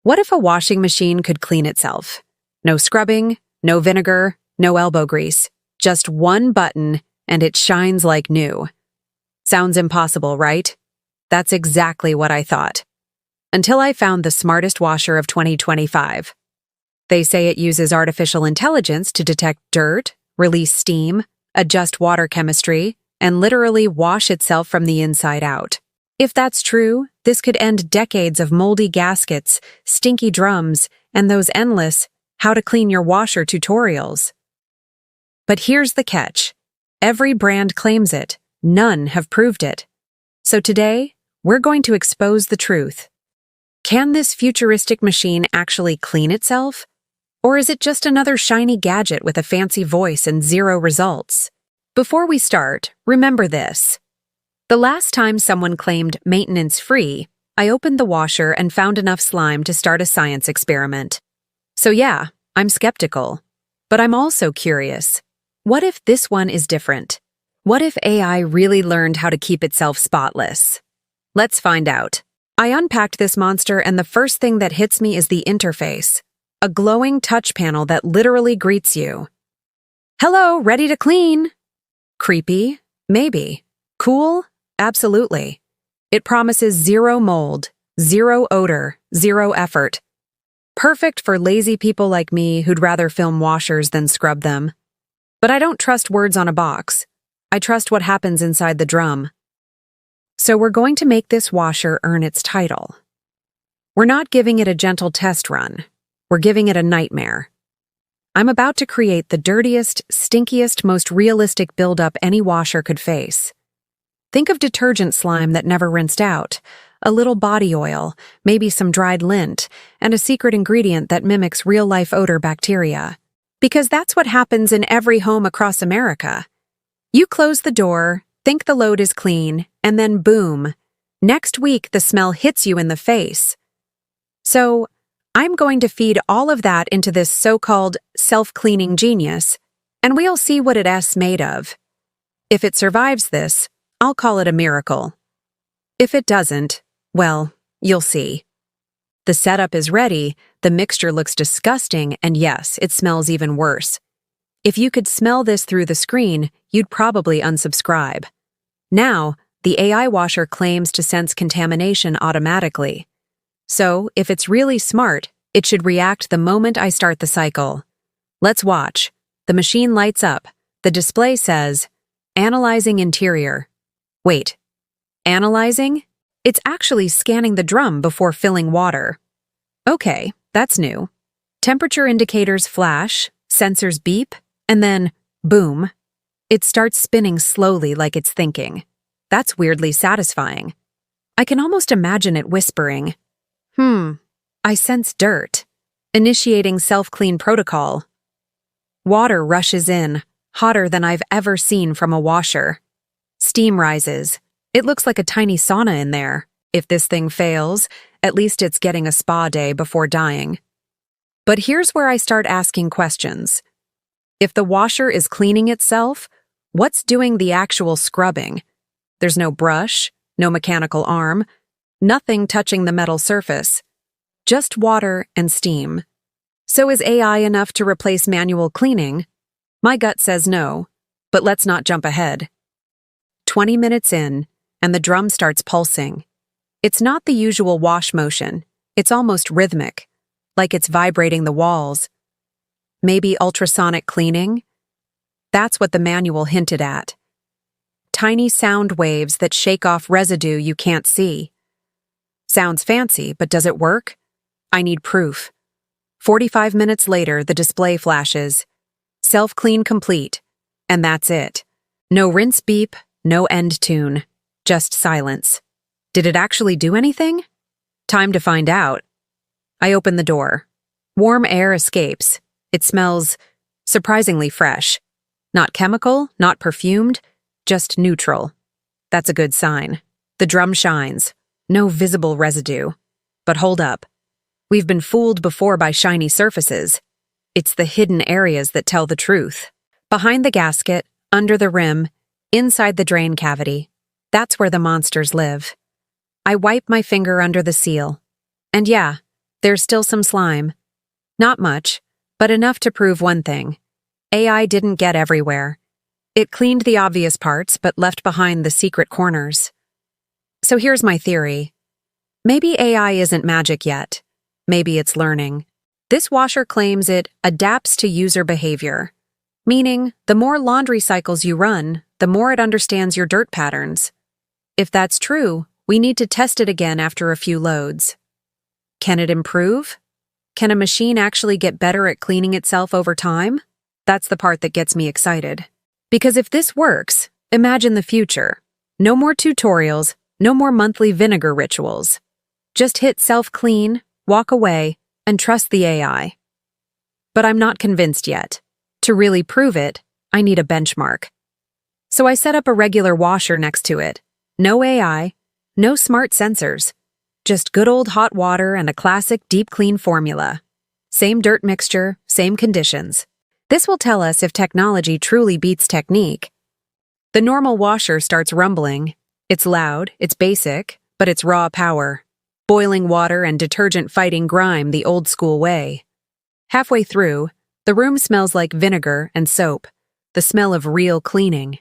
What if a washing machine could clean itself? No scrubbing, no vinegar, no elbow grease. Just one button, and it shines like new. Sounds impossible, right? That's exactly what I thought. Until I found the smartest washer of 2025. They say it uses artificial intelligence to detect dirt, release steam, adjust water chemistry, and literally wash itself from the inside out. If that's true, this could end decades of moldy gaskets, stinky drums, and those endless how to clean your washer tutorials. But here's the catch. Every brand claims it. None have proved it. So today, we're going to expose the truth. Can this futuristic machine actually clean itself? Or is it just another shiny gadget with a fancy voice and zero results? Before we start, remember this. The last time someone claimed maintenance-free, I opened the washer and found enough slime to start a science experiment. So yeah, I'm skeptical. But I'm also curious. What if this one is different? What if AI really learned how to keep itself spotless? Let's find out. I unpacked this monster and the first thing that hits me is the interface. A glowing touch panel that literally greets you. Hello, ready to clean. Creepy? Maybe. Cool? Absolutely. It promises zero mold, zero odor, zero effort. Perfect for lazy people like me who'd rather film washers than scrub them. But I don't trust words on a box. I trust what happens inside the drum. So we're going to make this washer earn its title. We're not giving it a gentle test run. We're giving it a nightmare. I'm about to create the dirtiest, stinkiest, most realistic buildup any washer could face. Think of detergent slime that never rinsed out, a little body oil, maybe some dried lint, and a secret ingredient that mimics real-life odor bacteria. Because that's what happens in every home across America. You close the door, think the load is clean, and then boom, next week the smell hits you in the face. So, I'm going to feed all of that into this so-called self-cleaning genius, and we'll see what it's made of. If it survives this, I'll call it a miracle. If it doesn't, well, you'll see. The setup is ready, the mixture looks disgusting, and yes, it smells even worse. If you could smell this through the screen, you'd probably unsubscribe. Now, the AI washer claims to sense contamination automatically. So, if it's really smart, it should react the moment I start the cycle. Let's watch. The machine lights up. The display says, Analyzing interior. Wait. Analyzing? It's actually scanning the drum before filling water. Okay, that's new. Temperature indicators flash, sensors beep, and then, boom. It starts spinning slowly like it's thinking. That's weirdly satisfying. I can almost imagine it whispering, I sense dirt. Initiating self-clean protocol. Water rushes in, hotter than I've ever seen from a washer. Steam rises. It looks like a tiny sauna in there. If this thing fails, at least it's getting a spa day before dying. But here's where I start asking questions. If the washer is cleaning itself, what's doing the actual scrubbing? There's no brush, no mechanical arm, nothing touching the metal surface. Just water and steam. So is AI enough to replace manual cleaning? My gut says no, but let's not jump ahead. 20 minutes in, and the drum starts pulsing. It's not the usual wash motion. It's almost rhythmic, like it's vibrating the walls. Maybe ultrasonic cleaning? That's what the manual hinted at. Tiny sound waves that shake off residue you can't see. Sounds fancy, but does it work? I need proof. 45 minutes later, the display flashes. Self-clean complete. And that's it. No rinse beep, no end tune. Just silence. Did it actually do anything? Time to find out. I open the door. Warm air escapes. It smells surprisingly fresh. Not chemical, not perfumed, just neutral. That's a good sign. The drum shines. No visible residue. But hold up. We've been fooled before by shiny surfaces. It's the hidden areas that tell the truth. Behind the gasket, under the rim, inside the drain cavity. That's where the monsters live. I wipe my finger under the seal. And yeah, There's still some slime. Not much, but enough to prove one thing. AI didn't get everywhere. It cleaned the obvious parts, but left behind the secret corners. So here's my theory. Maybe AI isn't magic yet. Maybe it's learning. This washer claims it adapts to user behavior, meaning the more laundry cycles you run, the more it understands your dirt patterns. If that's true, we need to test it again after a few loads. Can it improve? Can a machine actually get better at cleaning itself over time? That's the part that gets me excited. Because if this works, imagine the future. No more tutorials, no more monthly vinegar rituals. Just hit self-clean, walk away, and trust the AI. But I'm not convinced yet. To really prove it, I need a benchmark. So I set up a regular washer next to it. No AI, no smart sensors. Just good old hot water and a classic deep clean formula. Same dirt mixture, same conditions. This will tell us if technology truly beats technique. The normal washer starts rumbling. It's loud, it's basic, but it's raw power. Boiling water and detergent fighting grime the old-school way. Halfway through, the room smells like vinegar and soap, the smell of real cleaning.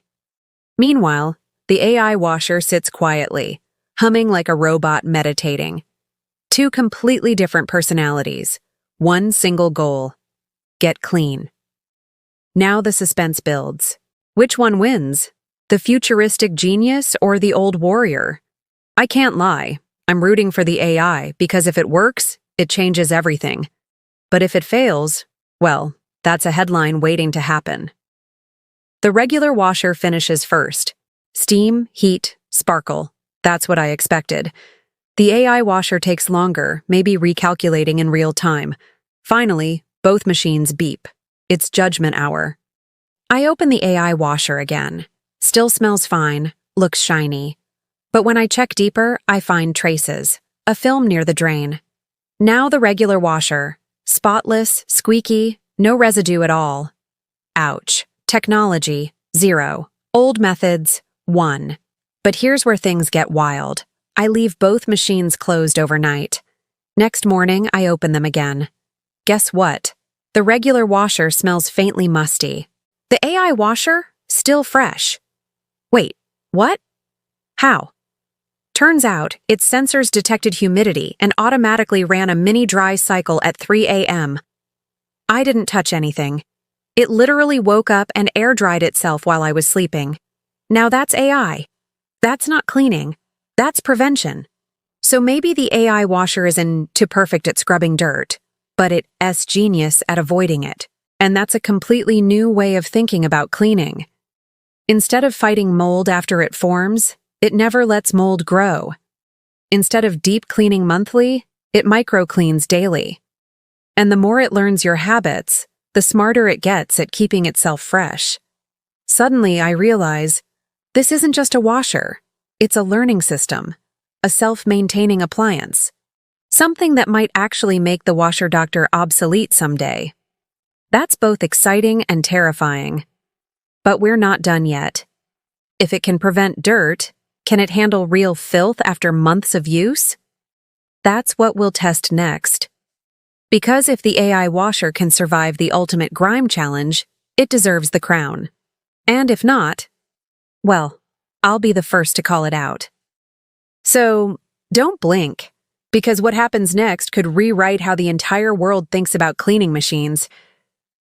Meanwhile, the AI washer sits quietly, humming like a robot meditating. Two completely different personalities, one single goal: get clean. Now the suspense builds. Which one wins? The futuristic genius or the old warrior? I can't lie. I'm rooting for the AI because if it works, it changes everything. But if it fails, well, that's a headline waiting to happen. The regular washer finishes first. Steam, heat, sparkle. That's what I expected. The AI washer takes longer, maybe recalculating in real time. Finally, both machines beep. It's judgment hour. I open the AI washer again. Still smells fine, looks shiny. But when I check deeper, I find traces. A film near the drain. Now the regular washer. Spotless, squeaky, no residue at all. Ouch. Technology, 0. Old methods, 1. But here's where things get wild. I leave both machines closed overnight. Next morning, I open them again. Guess what? The regular washer smells faintly musty. The AI washer? Still fresh. Wait, what? How? Turns out, its sensors detected humidity and automatically ran a mini dry cycle at 3 a.m. I didn't touch anything. It literally woke up and air-dried itself while I was sleeping. Now that's AI. That's not cleaning. That's prevention. So maybe the AI washer isn't too perfect at scrubbing dirt, but it's genius at avoiding it. And that's a completely new way of thinking about cleaning. Instead of fighting mold after it forms, it never lets mold grow. Instead of deep cleaning monthly, it micro-cleans daily. And the more it learns your habits, the smarter it gets at keeping itself fresh. Suddenly, I realize, this isn't just a washer. It's a learning system, a self-maintaining appliance. Something that might actually make the washer doctor obsolete someday. That's both exciting and terrifying. But we're not done yet. If it can prevent dirt, can it handle real filth after months of use? That's what we'll test next. Because if the AI washer can survive the ultimate grime challenge, it deserves the crown. And if not, well, I'll be the first to call it out. So, don't blink, because what happens next could rewrite how the entire world thinks about cleaning machines.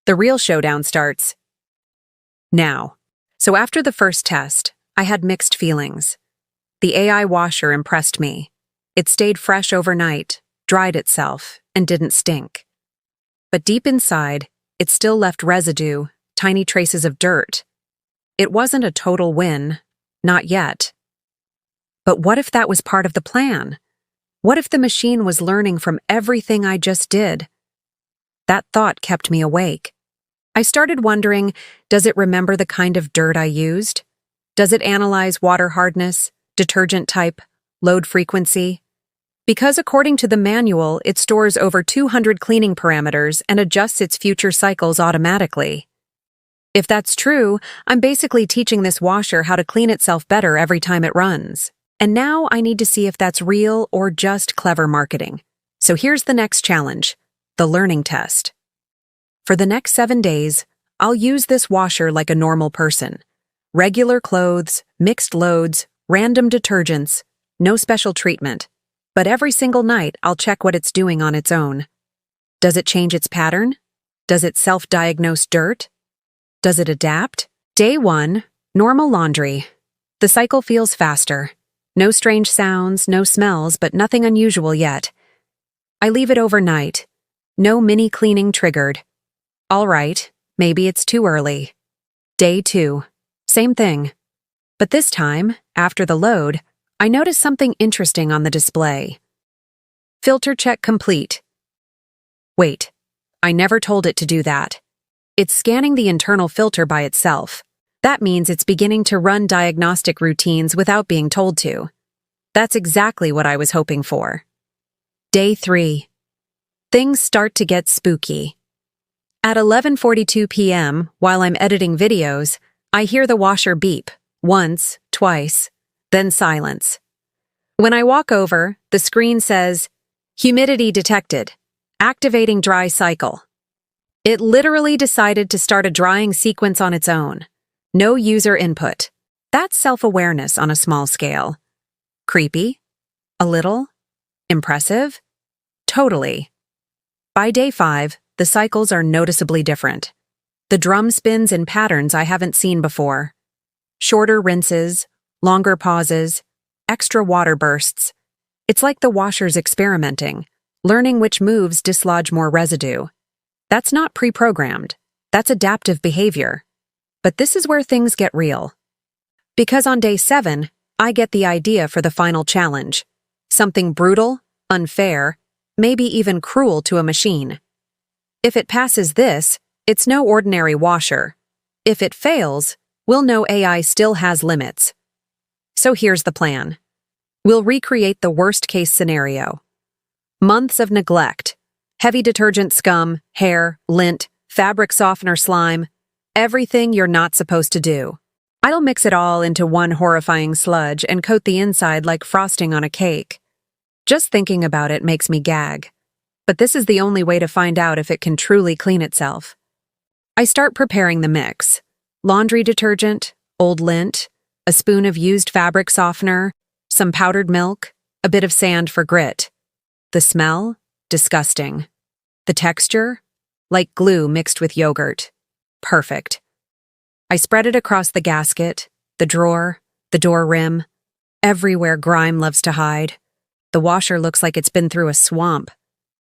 The real showdown starts now. So after the first test, I had mixed feelings. The AI washer impressed me. It stayed fresh overnight, dried itself, and didn't stink. But deep inside, it still left residue, tiny traces of dirt. It wasn't a total win, not yet. But what if that was part of the plan? What if the machine was learning from everything I just did? That thought kept me awake. I started wondering, does it remember the kind of dirt I used? Does it analyze water hardness, detergent type, load frequency? Because according to the manual, it stores over 200 cleaning parameters and adjusts its future cycles automatically. If that's true, I'm basically teaching this washer how to clean itself better every time it runs. And now I need to see if that's real or just clever marketing. So here's the next challenge, the learning test. For the next 7 days, I'll use this washer like a normal person. Regular clothes, mixed loads, random detergents, no special treatment. But every single night, I'll check what it's doing on its own. Does it change its pattern? Does it self-diagnose dirt? Does it adapt? Day 1, normal laundry. The cycle feels faster. No strange sounds, no smells, but nothing unusual yet. I leave it overnight. No mini cleaning triggered. All right, maybe it's too early. Day 2, same thing. But this time, after the load, I notice something interesting on the display. Filter check complete. Wait, I never told it to do that. It's scanning the internal filter by itself. That means it's beginning to run diagnostic routines without being told to. That's exactly what I was hoping for. Day 3. Things start to get spooky. At 11:42 p.m., while I'm editing videos, I hear the washer beep, once, twice, then silence. When I walk over, the screen says, "Humidity detected. Activating dry cycle." It literally decided to start a drying sequence on its own. No user input. That's self-awareness on a small scale. Creepy? A little? Impressive? Totally. By day 5, the cycles are noticeably different. The drum spins in patterns I haven't seen before. Shorter rinses, longer pauses, extra water bursts. It's like the washer's experimenting, learning which moves dislodge more residue. That's not pre-programmed. That's adaptive behavior. But this is where things get real. Because on day 7, I get the idea for the final challenge. Something brutal, unfair, maybe even cruel to a machine. If it passes this, it's no ordinary washer. If it fails, we'll know AI still has limits. So here's the plan. We'll recreate the worst-case scenario. Months of neglect. Heavy detergent scum, hair, lint, fabric softener slime, everything you're not supposed to do. I'll mix it all into one horrifying sludge and coat the inside like frosting on a cake. Just thinking about it makes me gag. But this is the only way to find out if it can truly clean itself. I start preparing the mix. Laundry detergent, old lint, a spoon of used fabric softener, some powdered milk, a bit of sand for grit. The smell? Disgusting. The texture? Like glue mixed with yogurt. Perfect. I spread it across the gasket, the drawer, the door rim. Everywhere grime loves to hide. The washer looks like it's been through a swamp.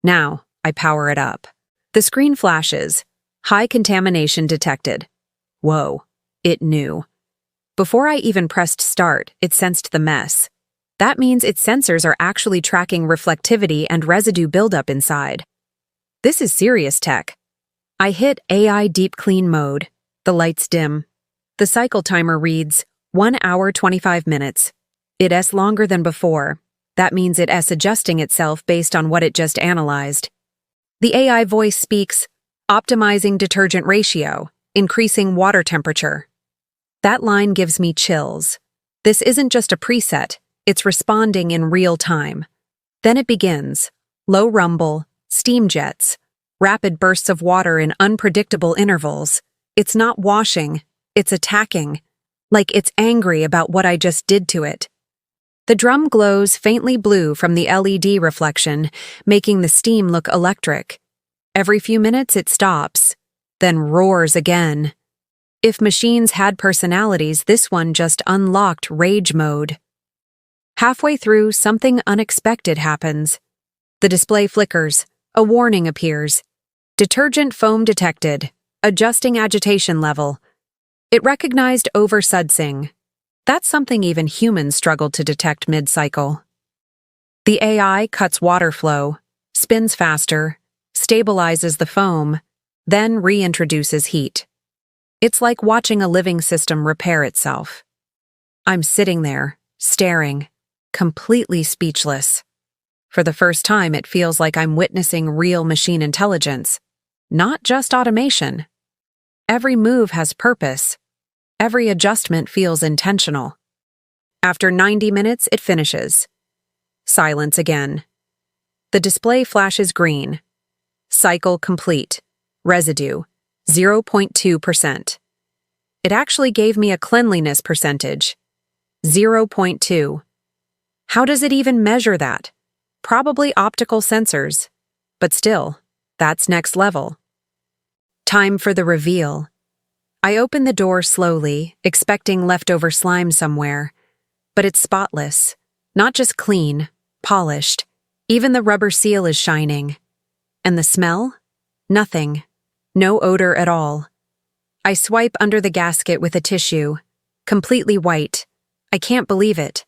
Now, I power it up. The screen flashes. High contamination detected. Whoa, it knew. Before I even pressed start, it sensed the mess. That means its sensors are actually tracking reflectivity and residue buildup inside. This is serious tech. I hit AI Deep Clean mode. The lights dim. The cycle timer reads 1 hour 25 minutes. It's longer than before. That means it's adjusting itself based on what it just analyzed. The AI voice speaks, optimizing detergent ratio, increasing water temperature. That line gives me chills. This isn't just a preset, it's responding in real time. Then it begins. Low rumble, steam jets, rapid bursts of water in unpredictable intervals. It's not washing, it's attacking. Like it's angry about what I just did to it. The drum glows faintly blue from the LED reflection, making the steam look electric. Every few minutes it stops, then roars again. If machines had personalities, this one just unlocked rage mode. Halfway through, something unexpected happens. The display flickers. A warning appears. Detergent foam detected. Adjusting agitation level. It recognized oversudsing. That's something even humans struggle to detect mid-cycle. The AI cuts water flow, spins faster, stabilizes the foam, then reintroduces heat. It's like watching a living system repair itself. I'm sitting there, staring, completely speechless. For the first time, it feels like I'm witnessing real machine intelligence, not just automation. Every move has purpose. Every adjustment feels intentional. After 90 minutes, it finishes. Silence again. The display flashes green. Cycle complete. Residue, 0.2%. It actually gave me a cleanliness percentage, 0.2. How does it even measure that? Probably optical sensors. But still, that's next level. Time for the reveal. I open the door slowly, expecting leftover slime somewhere. But it's spotless. Not just clean, polished. Even the rubber seal is shining. And the smell? Nothing. No odor at all. I swipe under the gasket with a tissue. Completely white. I can't believe it.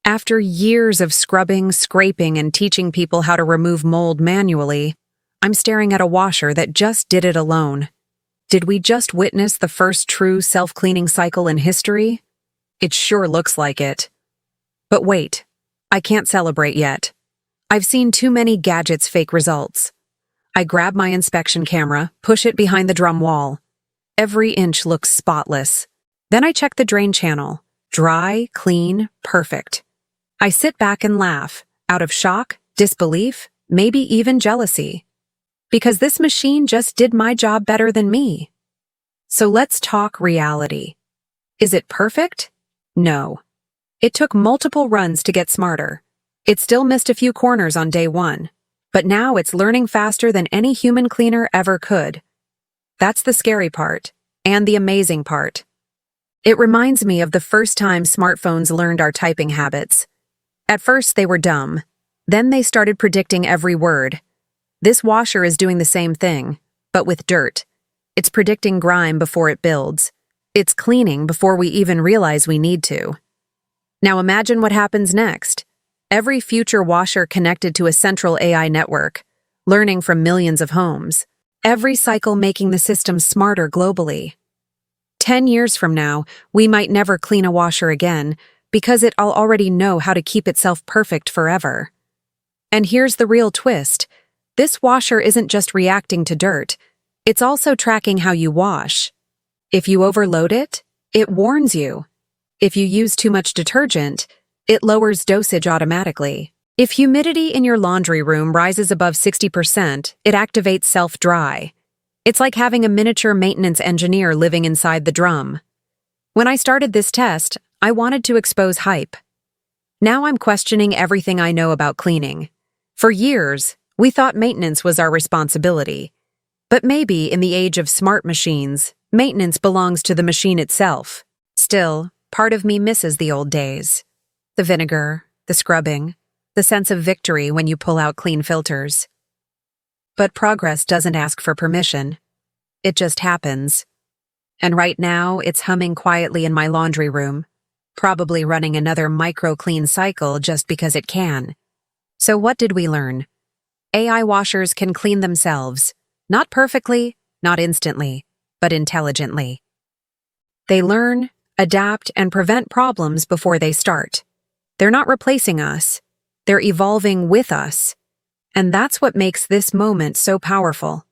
After years of scrubbing, scraping, and teaching people how to remove mold manually, I'm staring at a washer that just did it alone. Did we just witness the first true self-cleaning cycle in history? It sure looks like it. But wait, I can't celebrate yet. I've seen too many gadgets fake results. I grab my inspection camera, push it behind the drum wall. Every inch looks spotless. Then I check the drain channel. Dry, clean, perfect. I sit back and laugh, out of shock, disbelief, maybe even jealousy. Because this machine just did my job better than me. So let's talk reality. Is it perfect? No. It took multiple runs to get smarter. It still missed a few corners on day one. But now it's learning faster than any human cleaner ever could. That's the scary part, and the amazing part. It reminds me of the first time smartphones learned our typing habits. At first they were dumb. Then they started predicting every word. This washer is doing the same thing, but with dirt. It's predicting grime before it builds. It's cleaning before we even realize we need to. Now imagine what happens next. Every future washer connected to a central AI network, learning from millions of homes. Every cycle making the system smarter globally. 10 years from now, we might never clean a washer again because it'll already know how to keep itself perfect forever. And here's the real twist. This washer isn't just reacting to dirt. It's also tracking how you wash. If you overload it, it warns you. If you use too much detergent, it lowers dosage automatically. If humidity in your laundry room rises above 60%, it activates self-dry. It's like having a miniature maintenance engineer living inside the drum. When I started this test, I wanted to expose hype. Now I'm questioning everything I know about cleaning. For years, we thought maintenance was our responsibility. But maybe in the age of smart machines, maintenance belongs to the machine itself. Still, part of me misses the old days. The vinegar, the scrubbing, the sense of victory when you pull out clean filters. But progress doesn't ask for permission. It just happens. And right now, it's humming quietly in my laundry room, probably running another micro-clean cycle just because it can. So what did we learn? AI washers can clean themselves. Not perfectly, not instantly, but intelligently. They learn, adapt, and prevent problems before they start. They're not replacing us. They're evolving with us. And that's what makes this moment so powerful.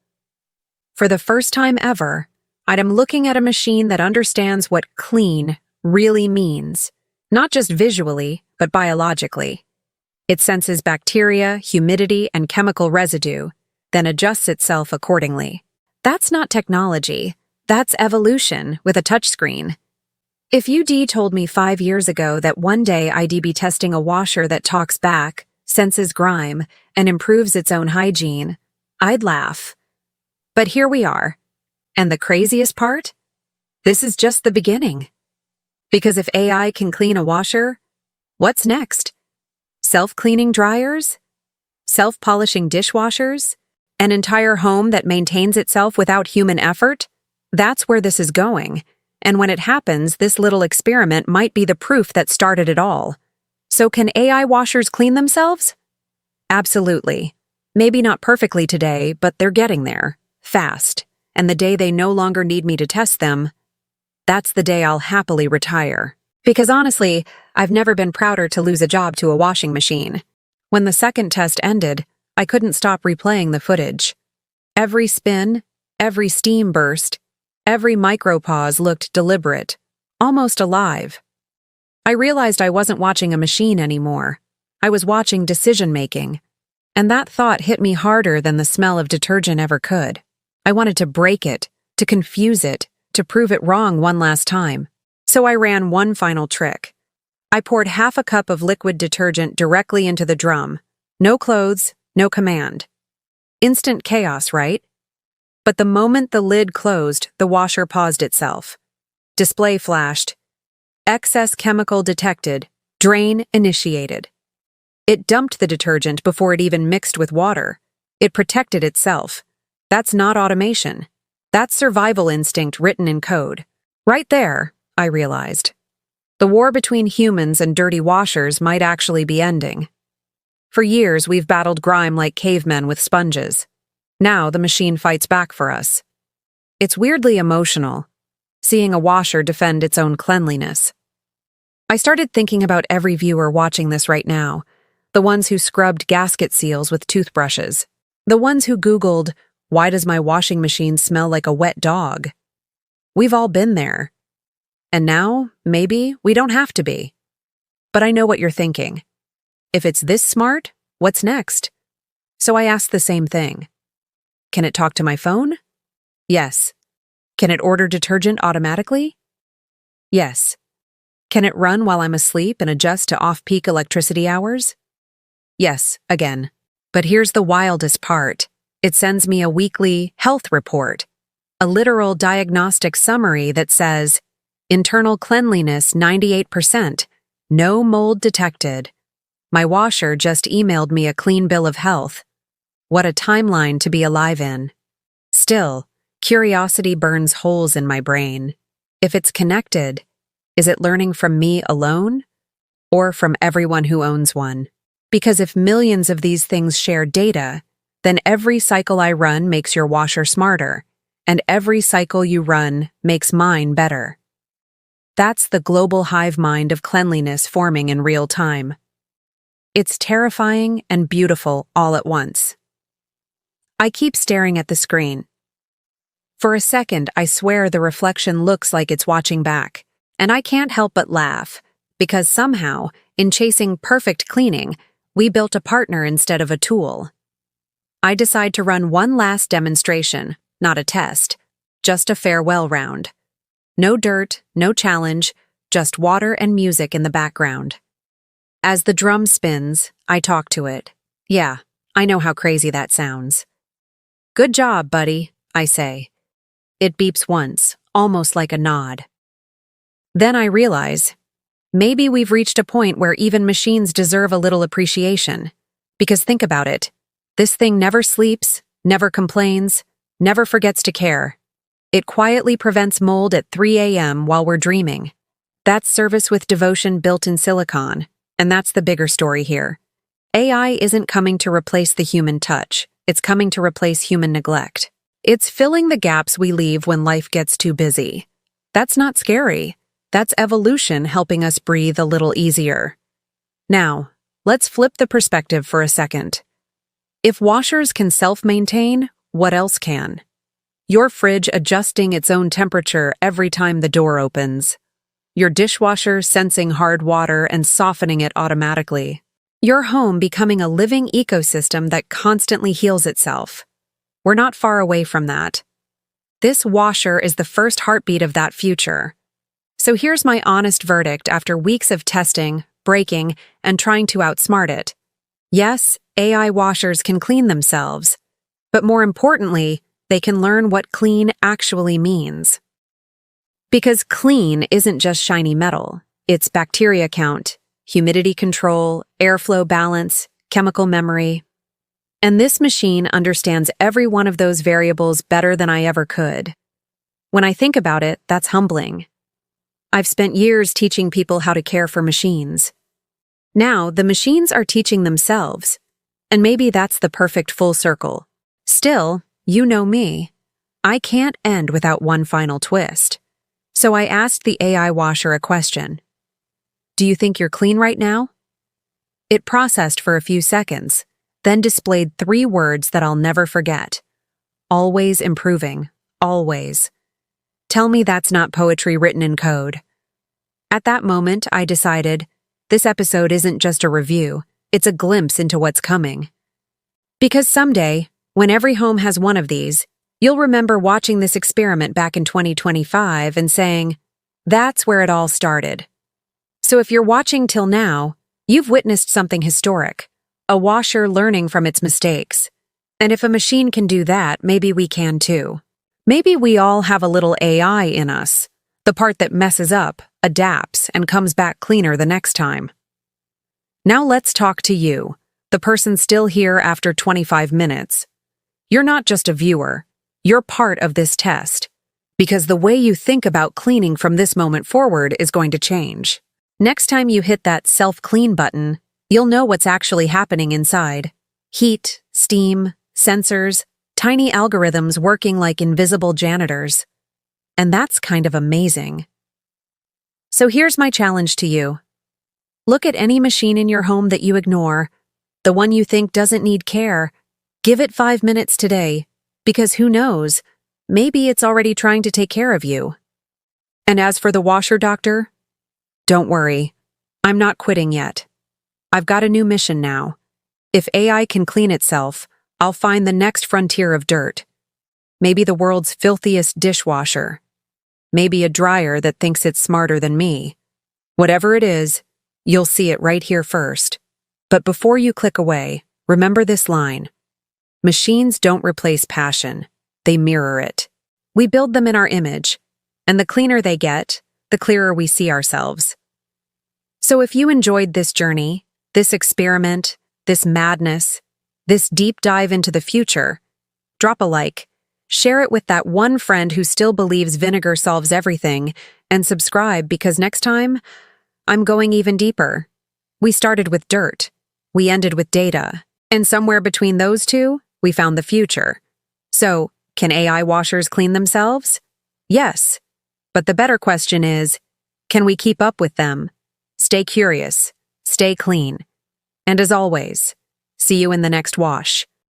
For the first time ever, I'm looking at a machine that understands what clean really means, not just visually, but biologically. It senses bacteria, humidity, and chemical residue, then adjusts itself accordingly. That's not technology. That's evolution with a touchscreen. If UD told me 5 years ago that one day I'd be testing a washer that talks back, senses grime, and improves its own hygiene, I'd laugh. But here we are. And the craziest part? This is just the beginning. Because if AI can clean a washer, what's next? Self-cleaning dryers? Self-polishing dishwashers? An entire home that maintains itself without human effort? That's where this is going. And when it happens, this little experiment might be the proof that started it all. So can AI washers clean themselves? Absolutely. Maybe not perfectly today, but they're getting there. Fast. And the day they no longer need me to test them, that's the day I'll happily retire. Because honestly, I've never been prouder to lose a job to a washing machine. When the second test ended, I couldn't stop replaying the footage. Every spin, every steam burst, every micropause looked deliberate, almost alive. I realized I wasn't watching a machine anymore. I was watching decision-making. And that thought hit me harder than the smell of detergent ever could. I wanted to break it, to confuse it, to prove it wrong one last time. So I ran one final trick. I poured half a cup of liquid detergent directly into the drum. No clothes, no command. Instant chaos, right? But the moment the lid closed, the washer paused itself. Display flashed. Excess chemical detected. Drain initiated. It dumped the detergent before it even mixed with water. It protected itself. That's not automation. That's survival instinct written in code. Right there, I realized. The war between humans and dirty washers might actually be ending. For years, we've battled grime like cavemen with sponges. Now the machine fights back for us. It's weirdly emotional, seeing a washer defend its own cleanliness. I started thinking about every viewer watching this right now, the ones who scrubbed gasket seals with toothbrushes, the ones who Googled, "Why does my washing machine smell like a wet dog?" We've all been there. And now, maybe, we don't have to be. But I know what you're thinking. If it's this smart, what's next? So I asked the same thing. Can it talk to my phone? Yes. Can it order detergent automatically? Yes. Can it run while I'm asleep and adjust to off-peak electricity hours? Yes, again. But here's the wildest part. It sends me a weekly health report, a literal diagnostic summary that says, internal cleanliness 98%, no mold detected. My washer just emailed me a clean bill of health. What a timeline to be alive in. Still, curiosity burns holes in my brain. If it's connected, is it learning from me alone or from everyone who owns one? Because if millions of these things share data, then every cycle I run makes your washer smarter, and every cycle you run makes mine better. That's the global hive mind of cleanliness forming in real time. It's terrifying and beautiful all at once. I keep staring at the screen. For a second, I swear the reflection looks like it's watching back, and I can't help but laugh, because somehow, in chasing perfect cleaning, we built a partner instead of a tool. I decide to run one last demonstration, not a test, just a farewell round. No dirt, no challenge, just water and music in the background. As the drum spins, I talk to it. Yeah, I know how crazy that sounds. Good job, buddy, I say. It beeps once, almost like a nod. Then I realize, maybe we've reached a point where even machines deserve a little appreciation. Because think about it, this thing never sleeps, never complains, never forgets to care. It quietly prevents mold at 3 a.m. while we're dreaming. That's service with devotion built in silicon, and that's the bigger story here. AI isn't coming to replace the human touch, it's coming to replace human neglect. It's filling the gaps we leave when life gets too busy. That's not scary. That's evolution helping us breathe a little easier. Now, let's flip the perspective for a second. If washers can self-maintain, what else can? Your fridge adjusting its own temperature every time the door opens. Your dishwasher sensing hard water and softening it automatically. Your home becoming a living ecosystem that constantly heals itself. We're not far away from that. This washer is the first heartbeat of that future. So here's my honest verdict after weeks of testing, breaking, and trying to outsmart it. Yes, AI washers can clean themselves. But more importantly, they can learn what clean actually means. Because clean isn't just shiny metal. It's bacteria count, humidity control, airflow balance, chemical memory. And this machine understands every one of those variables better than I ever could. When I think about it, that's humbling. I've spent years teaching people how to care for machines. Now, the machines are teaching themselves. And maybe that's the perfect full circle. Still, you know me. I can't end without one final twist. So I asked the AI washer a question. Do you think you're clean right now? It processed for a few seconds, then displayed 3 words that I'll never forget. Always improving, always. Tell me that's not poetry written in code. At that moment, I decided, this episode isn't just a review, it's a glimpse into what's coming. Because someday, when every home has one of these, you'll remember watching this experiment back in 2025 and saying, "That's where it all started." So if you're watching till now, you've witnessed something historic, a washer learning from its mistakes. And if a machine can do that, maybe we can too. Maybe we all have a little AI in us, the part that messes up, adapts, and comes back cleaner the next time. Now let's talk to you, the person still here after 25 minutes. You're not just a viewer, you're part of this test, because the way you think about cleaning from this moment forward is going to change. Next time you hit that self-clean button, you'll know what's actually happening inside. Heat, steam, sensors, tiny algorithms working like invisible janitors. And that's kind of amazing. So here's my challenge to you. Look at any machine in your home that you ignore, the one you think doesn't need care. Give it 5 minutes today, because who knows, maybe it's already trying to take care of you. And as for the washer doctor, don't worry, I'm not quitting yet. I've got a new mission now. If AI can clean itself, I'll find the next frontier of dirt. Maybe the world's filthiest dishwasher. Maybe a dryer that thinks it's smarter than me. Whatever it is, you'll see it right here first. But before you click away, remember this line. Machines don't replace passion, they mirror it. We build them in our image, and the cleaner they get, the clearer we see ourselves. So if you enjoyed this journey, this experiment, this madness, this deep dive into the future, drop a like, share it with that one friend who still believes vinegar solves everything, and subscribe because next time, I'm going even deeper. We started with dirt, we ended with data, and somewhere between those two, we found the future. So, can AI washers clean themselves? Yes. But the better question is, can we keep up with them? Stay curious, stay clean. And as always, see you in the next wash.